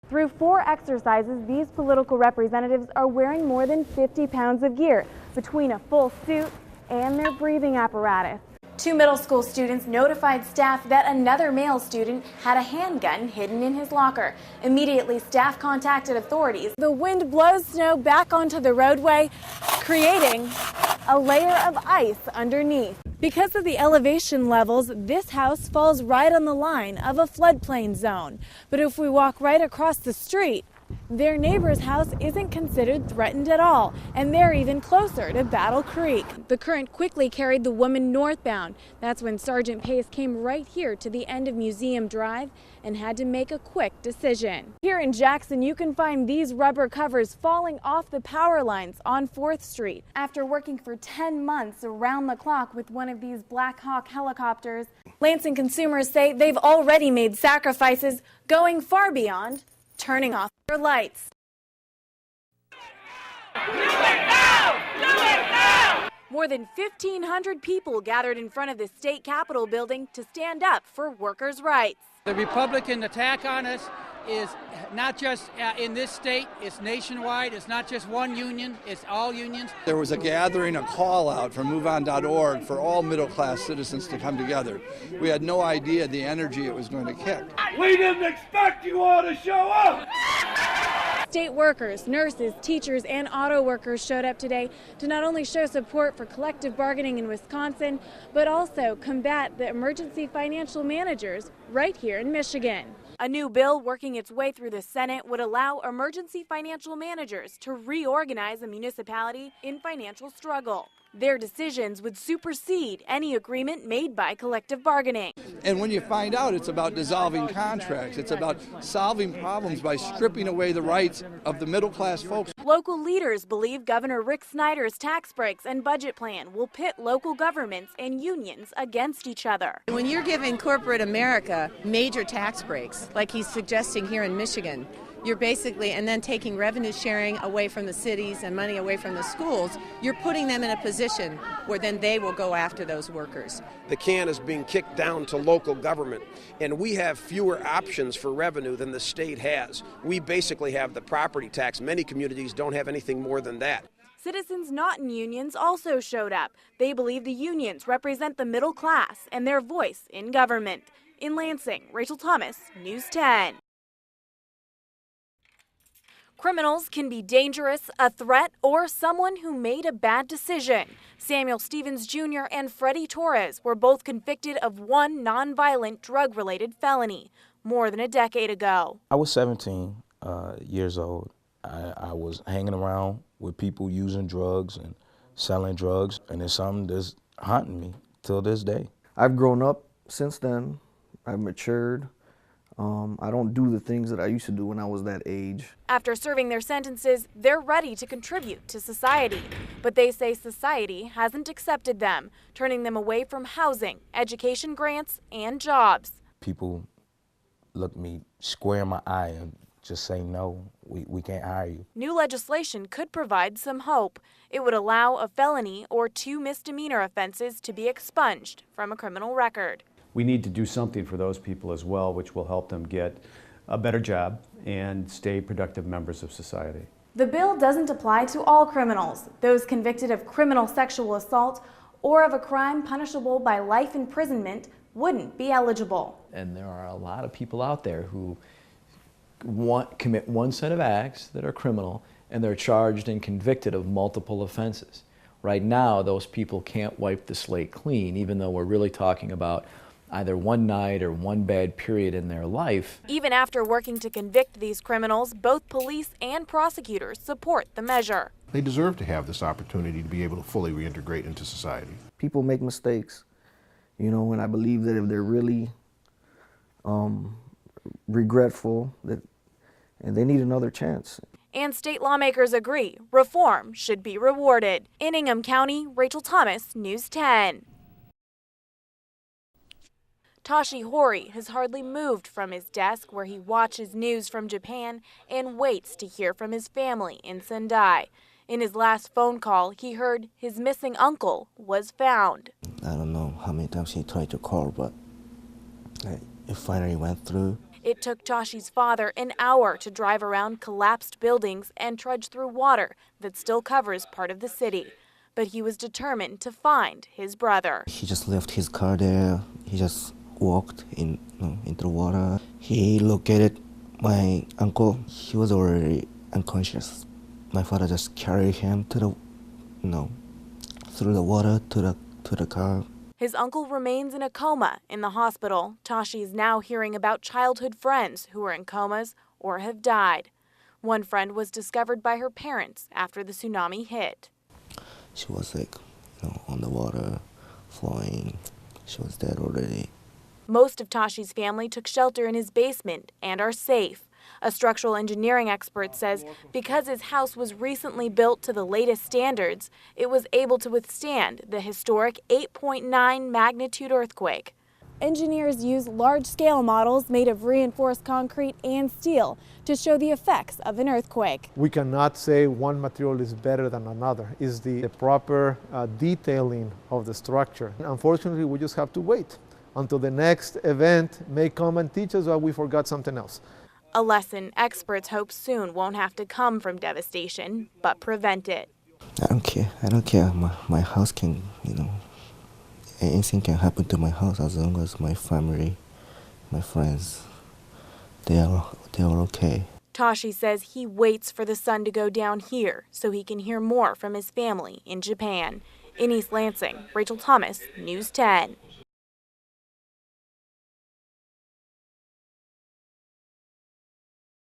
Through 4 exercises, these political representatives are wearing more than 50 pounds of gear between a full suit and their breathing apparatus. 2 middle school students notified staff that another male student had a handgun hidden in his locker. Immediately, staff contacted authorities. The wind blows snow back onto the roadway, creating a layer of ice underneath. Because of the elevation levels, this house falls right on the line of a floodplain zone. But if we walk right across the street, their neighbor's house isn't considered threatened at all, and they're even closer to Battle Creek. The current quickly carried the woman northbound. That's when Sergeant Pace came right here to the end of Museum Drive and had to make a quick decision. Here in Jackson, you can find these rubber covers falling off the power lines on 4th Street. After working for 10 months around the clock with one of these Black Hawk helicopters, Lansing consumers say they've already made sacrifices going far beyond turning off their lights. Do it now! Do it now! More than 1,500 people gathered in front of the state capitol building to stand up for workers' rights. The Republican attack on us is not just in this state, it's nationwide. It's not just one union, it's all unions. There was a gathering, a call out from MoveOn.org for all middle class citizens to come together. We had no idea the energy it was going to kick. We didn't expect you all to show up! State workers, nurses, teachers, and auto workers showed up today to not only show support for collective bargaining in Wisconsin, but also combat the emergency financial managers right here in Michigan. A new bill working its way through the Senate would allow emergency financial managers to reorganize a municipality in financial struggle. Their decisions would supersede any agreement made by collective bargaining. And when you find out, it's about dissolving contracts. It's about solving problems by stripping away the rights of the middle class folks. Local leaders believe Governor Rick Snyder's tax breaks and budget plan will pit local governments and unions against each other. When you're giving corporate America major tax breaks, like he's suggesting here in Michigan, you're basically, and then taking revenue sharing away from the cities and money away from the schools, you're putting them in a position where then they will go after those workers. The can is being kicked down to local government, and we have fewer options for revenue than the state has. We basically have the property tax. Many communities don't have anything more than that. Citizens not in unions also showed up. They believe the unions represent the middle class and their voice in government. In Lansing, Rachel Thomas, News 10. Criminals can be dangerous, a threat, or someone who made a bad decision. Samuel Stevens Jr. and Freddie Torres were both convicted of one nonviolent drug-related felony more than a decade ago. I was 17 years old. I was hanging around with people using drugs and selling drugs, and it's something that's haunting me till this day. I've grown up since then. I've matured. I don't do the things that I used to do when I was that age. After serving their sentences, they're ready to contribute to society. But they say society hasn't accepted them, turning them away from housing, education grants, and jobs. People look me square in my eye and just say, no, we can't hire you. New legislation could provide some hope. It would allow a felony or 2 misdemeanor offenses to be expunged from a criminal record. We need to do something for those people as well, which will help them get a better job and stay productive members of society. The bill doesn't apply to all criminals. Those convicted of criminal sexual assault or of a crime punishable by life imprisonment wouldn't be eligible. And there are a lot of people out there who commit one set of acts that are criminal, and they're charged and convicted of multiple offenses. Right now, those people can't wipe the slate clean, even though we're really talking about either one night or one bad period in their life. Even after working to convict these criminals, both police and prosecutors support the measure. They deserve to have this opportunity to be able to fully reintegrate into society. People make mistakes, you know, and I believe that if they're really regretful, and they need another chance. And state lawmakers agree reform should be rewarded. In Ingham County, Rachel Thomas, News 10. Tashi Hori has hardly moved from his desk where he watches news from Japan and waits to hear from his family in Sendai. In his last phone call, he heard his missing uncle was found. I don't know how many times he tried to call, but it finally went through. It took Toshi's father an hour to drive around collapsed buildings and trudge through water that still covers part of the city. But he was determined to find his brother. He just left his car there. He just walked into the water. He located my uncle. He was already unconscious. My father just carried him to the, through the water to the car. His uncle remains in a coma in the hospital. Toshi is now hearing about childhood friends who are in comas or have died. One friend was discovered by her parents after the tsunami hit. She was on the water, flowing. She was dead already. Most of Toshi's family took shelter in his basement and are safe. A structural engineering expert says because his house was recently built to the latest standards, it was able to withstand the historic 8.9 magnitude earthquake. Engineers use large-scale models made of reinforced concrete and steel to show the effects of an earthquake. We cannot say one material is better than another. It's the proper detailing of the structure. Unfortunately, we just have to wait until the next event may come and teach us that we forgot something else. A lesson experts hope soon won't have to come from devastation, but prevent it. I don't care. I don't care. My house can, anything can happen to my house as long as my family, my friends, they are okay. Toshi says he waits for the sun to go down here so he can hear more from his family in Japan. In East Lansing, Rachel Thomas, News 10.